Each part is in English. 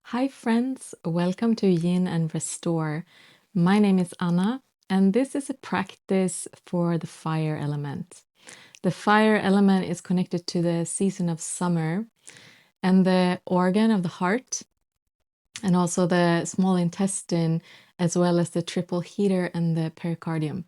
Hi, friends. Welcome to Yin and Restore. My name is Anna, and this is a practice for the fire element. The fire element is connected to the season of summer and the organ of the heart, and also the small intestine, as well as the triple heater and the pericardium.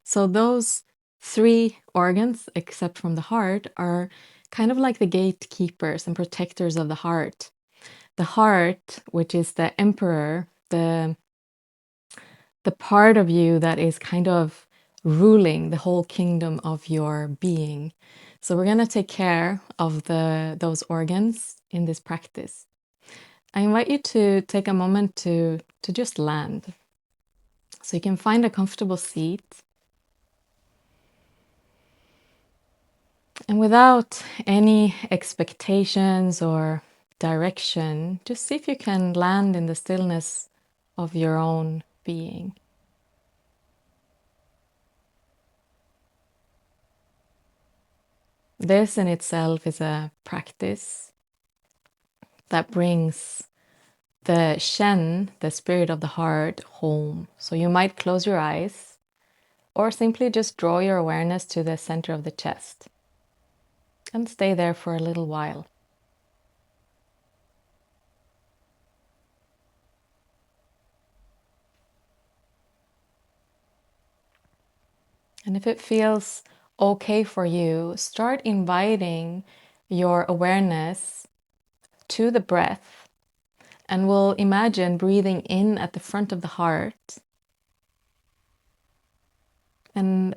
So, those three organs, except from the heart, are kind of like the gatekeepers and protectors of the heart. The heart, which is the emperor, the part of you that is kind of ruling the whole kingdom of your being. So we're going to take care of those organs in this practice. I invite you to take a moment to just land. So you can find a comfortable seat. And without any expectations or direction, just see if you can land in the stillness of your own being. This in itself is a practice that brings the Shen, the spirit of the heart, home. So you might close your eyes or simply just draw your awareness to the center of the chest and stay there for a little while. And if it feels okay for you, start inviting your awareness to the breath, and we'll imagine breathing in at the front of the heart and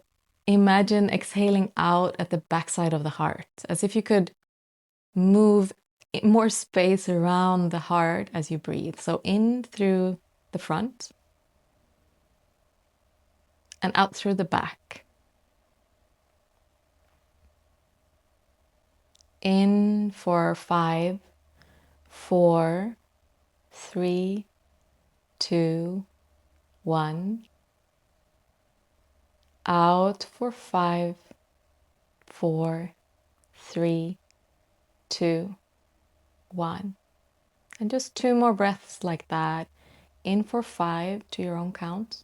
imagine exhaling out at the backside of the heart, as if you could move more space around the heart as you breathe. So in through the front and out through the back. In for 5, 4, 3, 2, 1. Out for 5, 4, 3, 2, 1. And just 2 more breaths like that. In for 5 to your own count.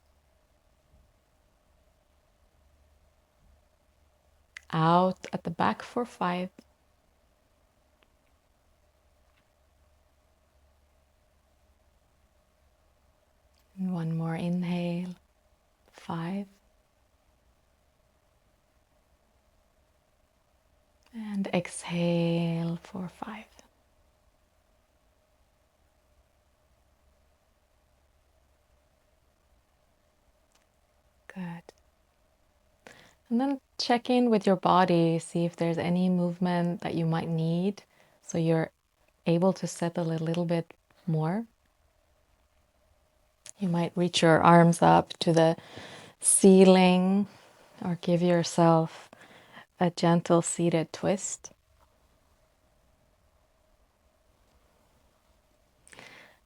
Out at the back for 5. And one more inhale. 5. And exhale for 5. Good. And then check in with your body, see if there's any movement that you might need so you're able to settle a little bit more. You might reach your arms up to the ceiling or give yourself a gentle seated twist.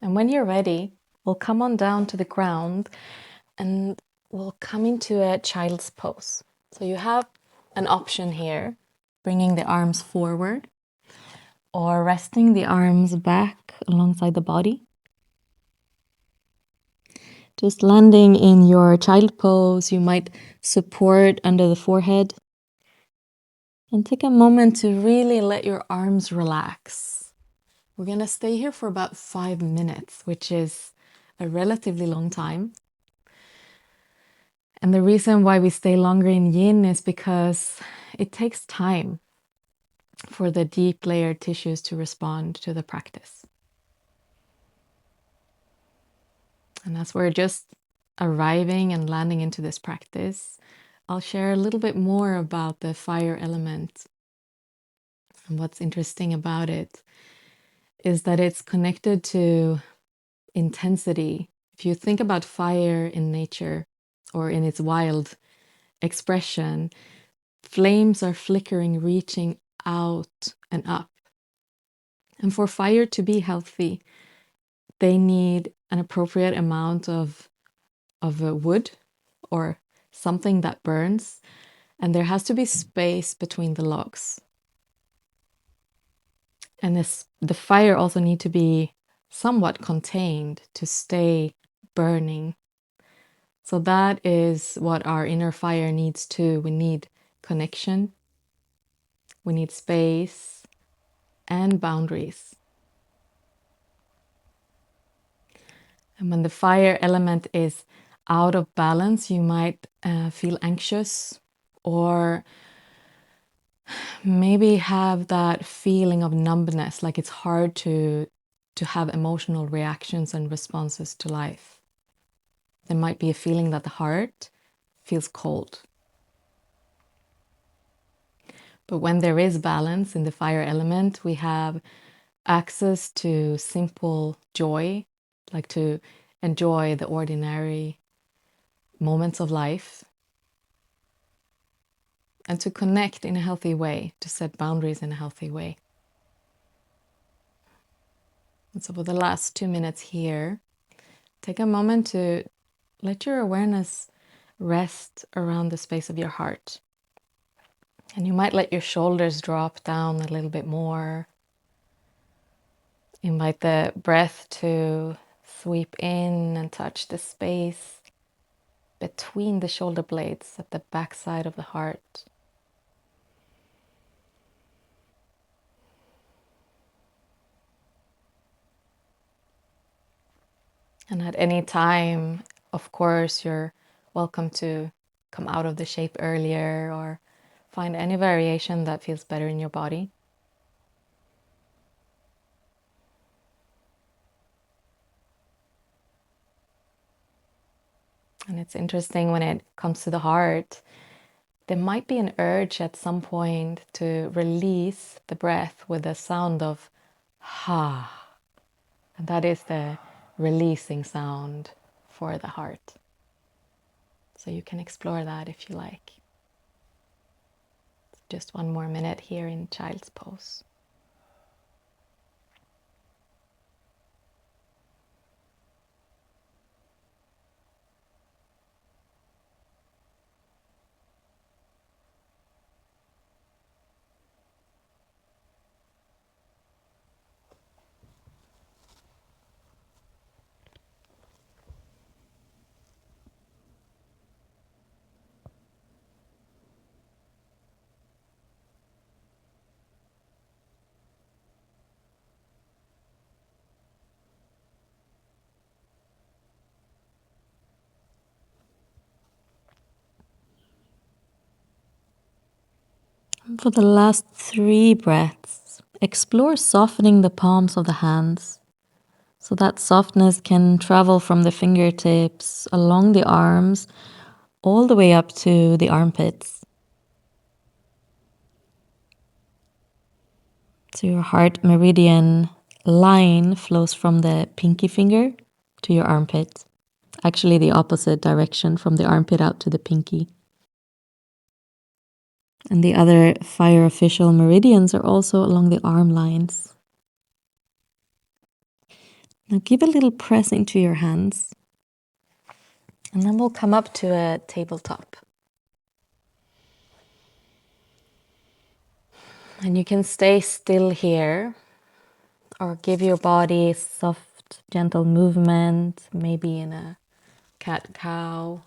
And when you're ready, we'll come on down to the ground and we'll come into a child's pose. So you have an option here, bringing the arms forward or resting the arms back alongside the body. Just landing in your child pose, you might support under the forehead. And take a moment to really let your arms relax. We're going to stay here for about 5 minutes, which is a relatively long time. And the reason why we stay longer in yin is because it takes time for the deep layered tissues to respond to the practice. And as we're just arriving and landing into this practice, I'll share a little bit more about the fire element. And what's interesting about it is that it's connected to intensity. If you think about fire in nature or in its wild expression, flames are flickering, reaching out and up. And for fire to be healthy, they need an appropriate amount of wood or something that burns, and there has to be space between the logs. And the fire also need to be somewhat contained to stay burning. So that is what our inner fire needs too. We need connection, we need space and boundaries. And when the fire element is out of balance, you might feel anxious or maybe have that feeling of numbness, like it's hard to have emotional reactions and responses to life. There might be a feeling that the heart feels cold. But when there is balance in the fire element, we have access to simple joy, like to enjoy the ordinary moments of life and to connect in a healthy way, to set boundaries in a healthy way. And so for the last 2 minutes here, take a moment to let your awareness rest around the space of your heart. And you might let your shoulders drop down a little bit more. Invite the breath to sweep in and touch the space between the shoulder blades at the back side of the heart. And at any time, of course, you're welcome to come out of the shape earlier or find any variation that feels better in your body. And it's interesting when it comes to the heart, there might be an urge at some point to release the breath with the sound of ha. And that is the releasing sound for the heart. So you can explore that if you like. Just 1 more minute here in child's pose. For the last 3 breaths, explore softening the palms of the hands. So that softness can travel from the fingertips, along the arms, all the way up to the armpits. So your heart meridian line flows from the pinky finger to your armpit. Actually, the opposite direction, from the armpit out to the pinky. And the other fire official meridians are also along the arm lines. Now give a little press into your hands. And then we'll come up to a tabletop. And you can stay still here or give your body soft, gentle movement, maybe in a cat-cow,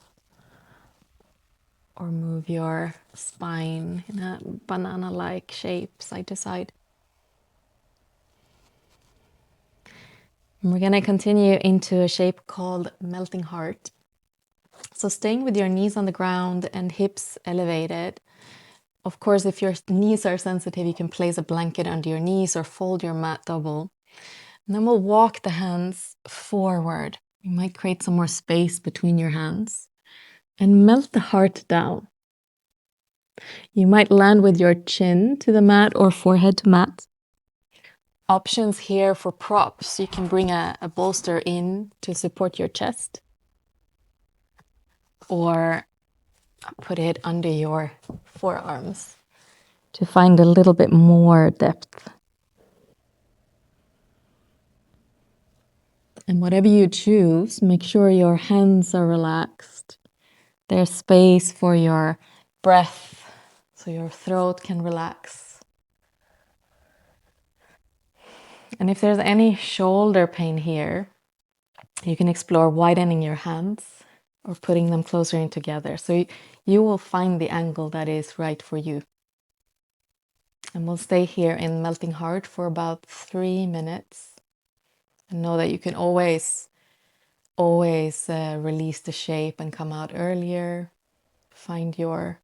or move your spine in a banana-like shape, side to side. And we're going to continue into a shape called melting heart. So staying with your knees on the ground and hips elevated. Of course, if your knees are sensitive, you can place a blanket under your knees or fold your mat double. And then we'll walk the hands forward. You might create some more space between your hands and melt the heart down. You might land with your chin to the mat or forehead to mat. Options here for props. You can bring a bolster in to support your chest or put it under your forearms to find a little bit more depth. And whatever you choose, make sure your hands are relaxed. There's space for your breath, so your throat can relax. And if there's any shoulder pain here, you can explore widening your hands or putting them closer in together. So you will find the angle that is right for you. And we'll stay here in melting heart for about 3 minutes. And know that you can always release the shape and come out earlier. Find your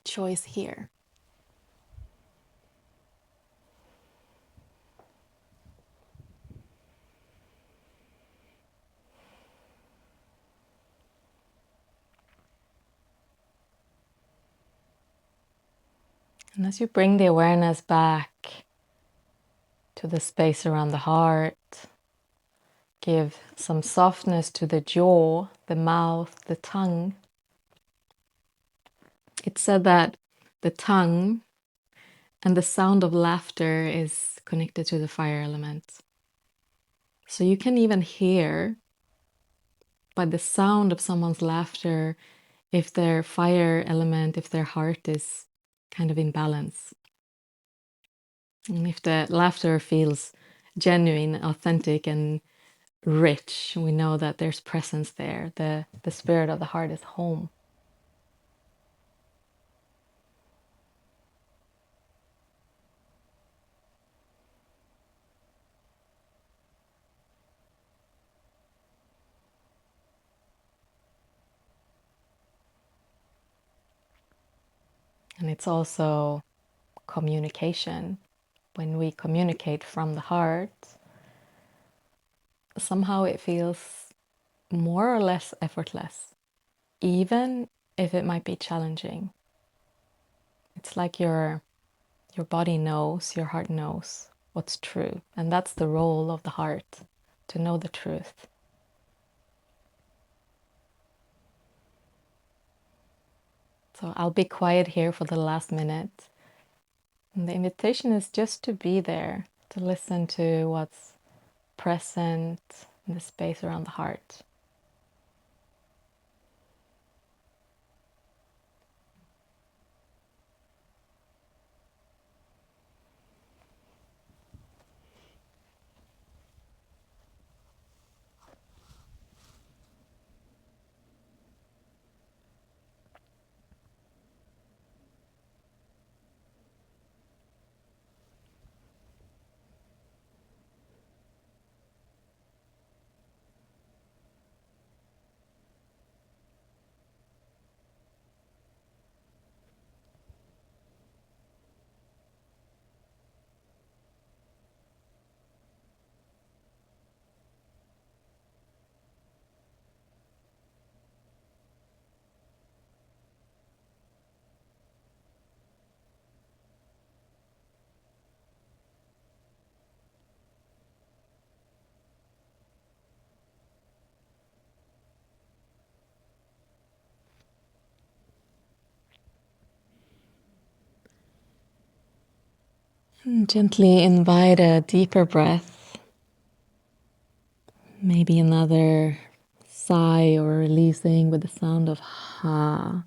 choice here. And as you bring the awareness back to the space around the heart, give some softness to the jaw, the mouth, the tongue. It's said that the tongue and the sound of laughter is connected to the fire element. So you can even hear by the sound of someone's laughter if their fire element, if their heart is kind of in balance. And if the laughter feels genuine, authentic, and rich, we know that there's presence there. The spirit of the heart is home. And it's also communication. When we communicate from the heart, somehow it feels more or less effortless, even if it might be challenging. It's like your body knows, your heart knows what's true. And that's the role of the heart, to know the truth. So I'll be quiet here for the last minute. And the invitation is just to be there, to listen to what's present in the space around the heart. And gently invite a deeper breath. Maybe another sigh or releasing with the sound of ha.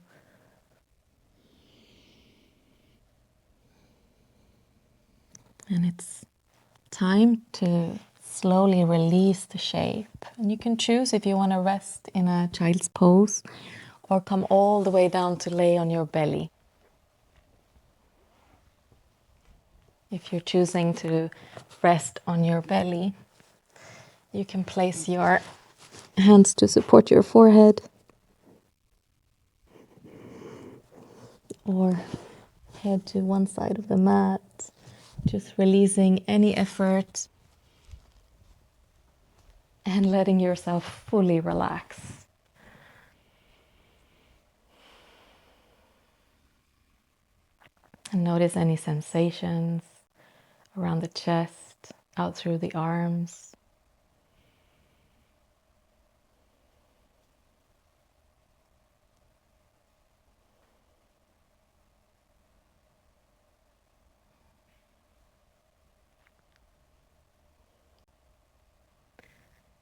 And it's time to slowly release the shape. And you can choose if you want to rest in a child's pose or come all the way down to lay on your belly. If you're choosing to rest on your belly, you can place your hands to support your forehead or head to one side of the mat, just releasing any effort and letting yourself fully relax. And notice any sensations around the chest, out through the arms.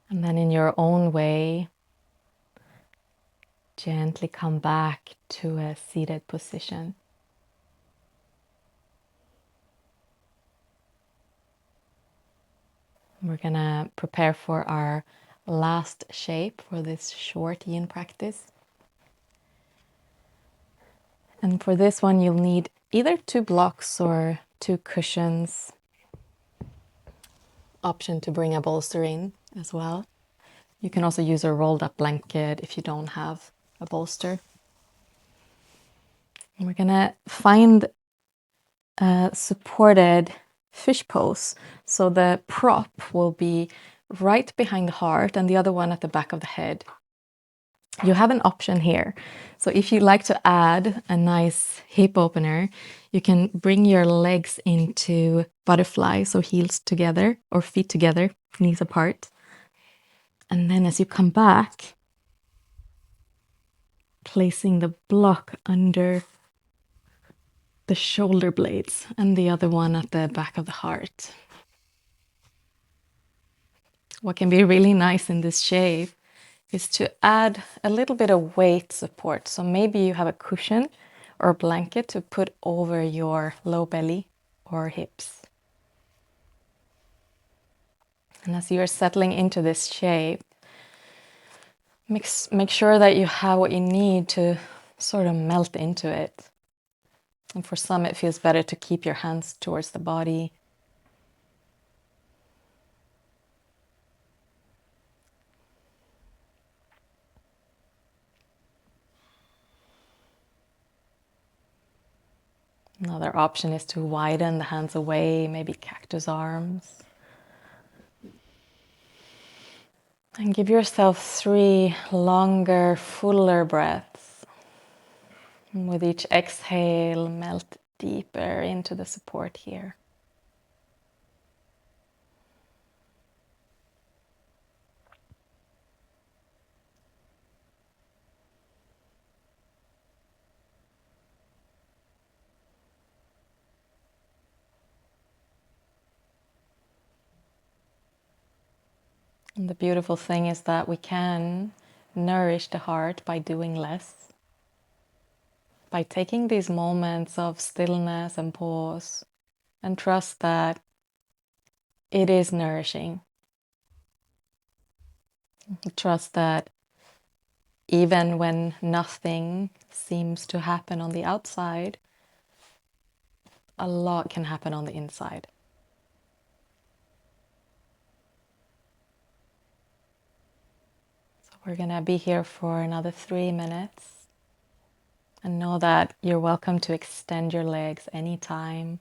And then in your own way, gently come back to a seated position. We're gonna prepare for our last shape for this short yin practice. And for this one, you'll need either 2 blocks or 2 cushions. Option to bring a bolster in as well. You can also use a rolled up blanket if you don't have a bolster. And we're gonna find a supported fish pose. So the prop will be right behind the heart and the other one at the back of the head. You have an option here. So if you like to add a nice hip opener, you can bring your legs into butterfly, so heels together or feet together, knees apart. And then as you come back, placing the block under the shoulder blades and the other one at the back of the heart. What can be really nice in this shape is to add a little bit of weight support. So maybe you have a cushion or a blanket to put over your low belly or hips. And as you're settling into this shape, make sure that you have what you need to sort of melt into it. And for some, it feels better to keep your hands towards the body. Another option is to widen the hands away, maybe cactus arms. And give yourself 3 longer, fuller breaths. And with each exhale, melt deeper into the support here. And the beautiful thing is that we can nourish the heart by doing less. By taking these moments of stillness and pause and trust that it is nourishing. Trust that even when nothing seems to happen on the outside, a lot can happen on the inside. So we're gonna be here for another 3 minutes. And know that you're welcome to extend your legs anytime.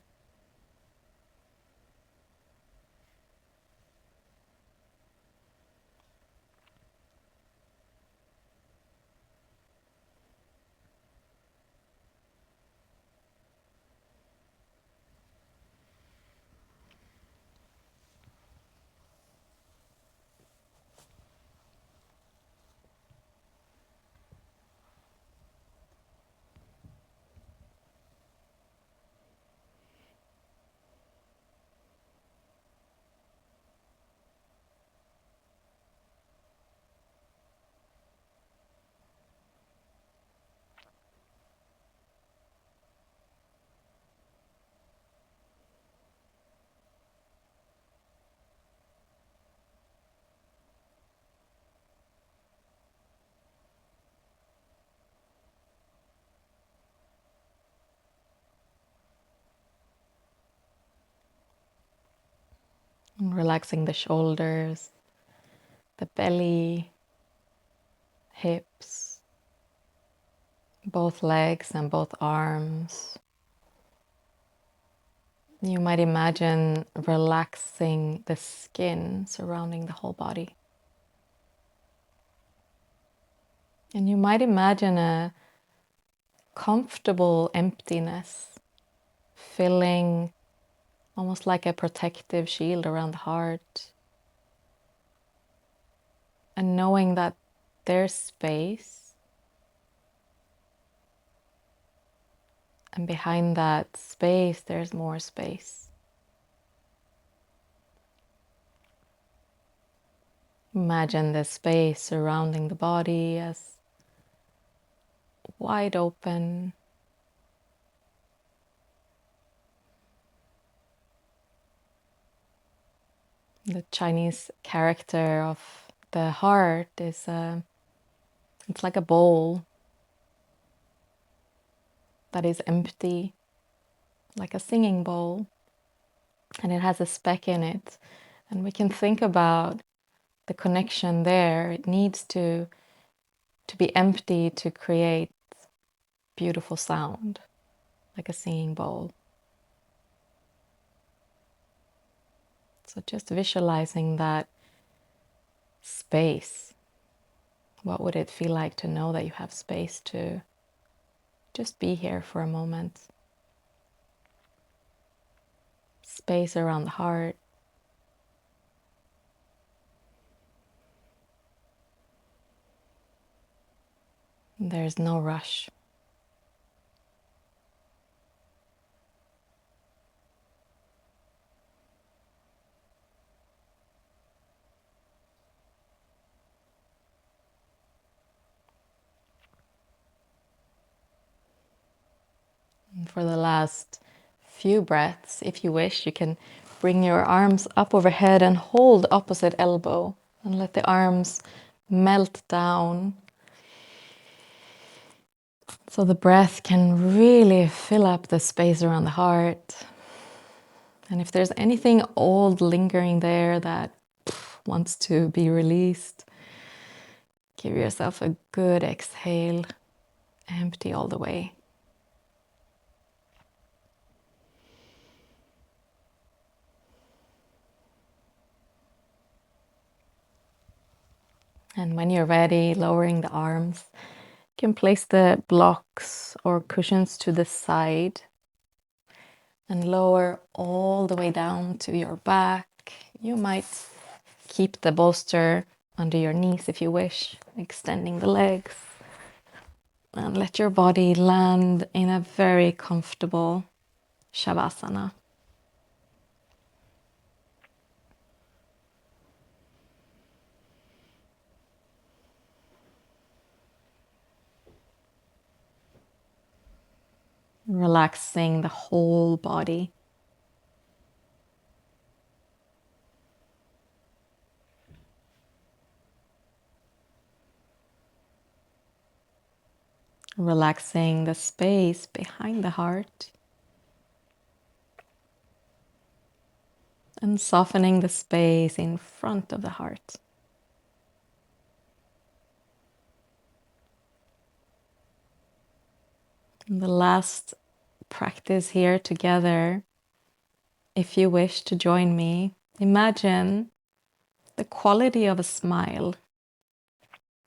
And relaxing the shoulders, the belly, hips, both legs and both arms. You might imagine relaxing the skin surrounding the whole body. And you might imagine a comfortable emptiness filling almost like a protective shield around the heart. And knowing that there's space, and behind that space, there's more space. Imagine the space surrounding the body as wide open. The Chinese character of the heart is it's like a bowl that is empty, like a singing bowl, and it has a speck in it. And we can think about the connection there. It needs to be empty to create beautiful sound, like a singing bowl. So just visualizing that space. What would it feel like to know that you have space to just be here for a moment? Space around the heart. There's no rush. And for the last few breaths, if you wish, you can bring your arms up overhead and hold opposite elbow and let the arms melt down. So the breath can really fill up the space around the heart. And if there's anything old lingering there that wants to be released, give yourself a good exhale, empty all the way. And when you're ready, lowering the arms, you can place the blocks or cushions to the side and lower all the way down to your back. You might keep the bolster under your knees if you wish, extending the legs. And let your body land in a very comfortable Shavasana. Relaxing the whole body. Relaxing the space behind the heart. And softening the space in front of the heart. And the last practice here together, if you wish to join me, imagine the quality of a smile.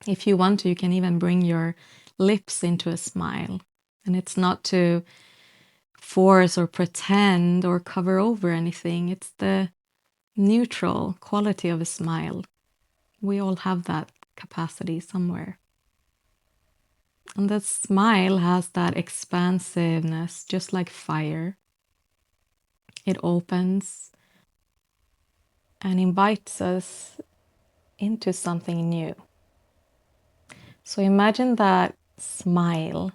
If you want to, you can even bring your lips into a smile. And it's not to force or pretend or cover over anything. It's the neutral quality of a smile. We all have that capacity somewhere. And that smile has that expansiveness, just like fire. It opens and invites us into something new. So imagine that smile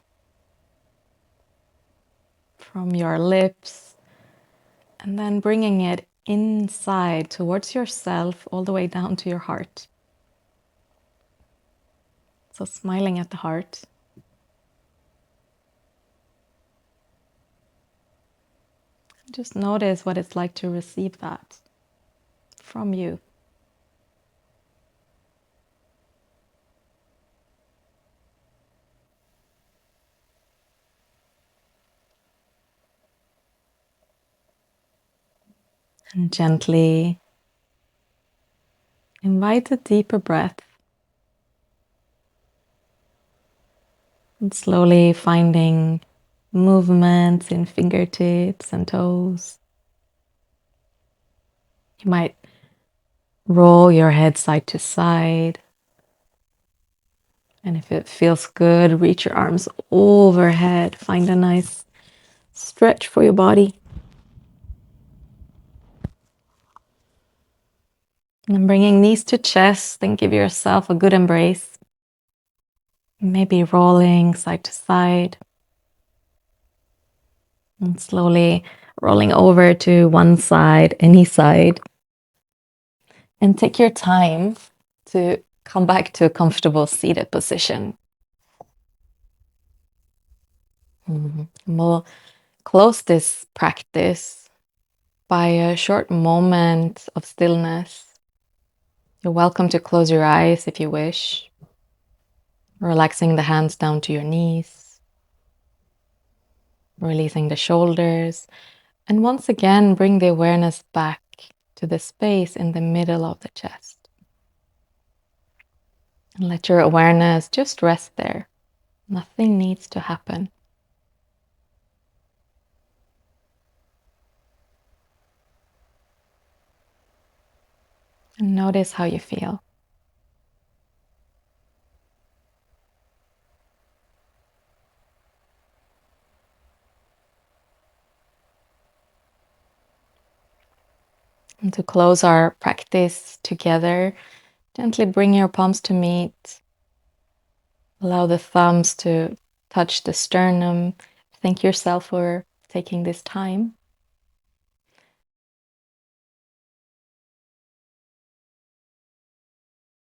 from your lips and then bringing it inside towards yourself all the way down to your heart. So smiling at the heart. Just notice what it's like to receive that from you. And gently invite a deeper breath. And slowly finding movements in fingertips and toes. You might roll your head side to side. And if it feels good, reach your arms overhead. Find a nice stretch for your body. And bringing knees to chest, then give yourself a good embrace. Maybe rolling side to side. And slowly rolling over to one side, any side. And take your time to come back to a comfortable seated position. We'll close this practice by a short moment of stillness. You're welcome to close your eyes if you wish, relaxing the hands down to your knees, releasing the shoulders, and once again bring the awareness back to the space in the middle of the chest. And let your awareness just rest there. Nothing needs to happen. And notice how you feel. And to close our practice together, gently bring your palms to meet. Allow the thumbs to touch the sternum. Thank yourself for taking this time.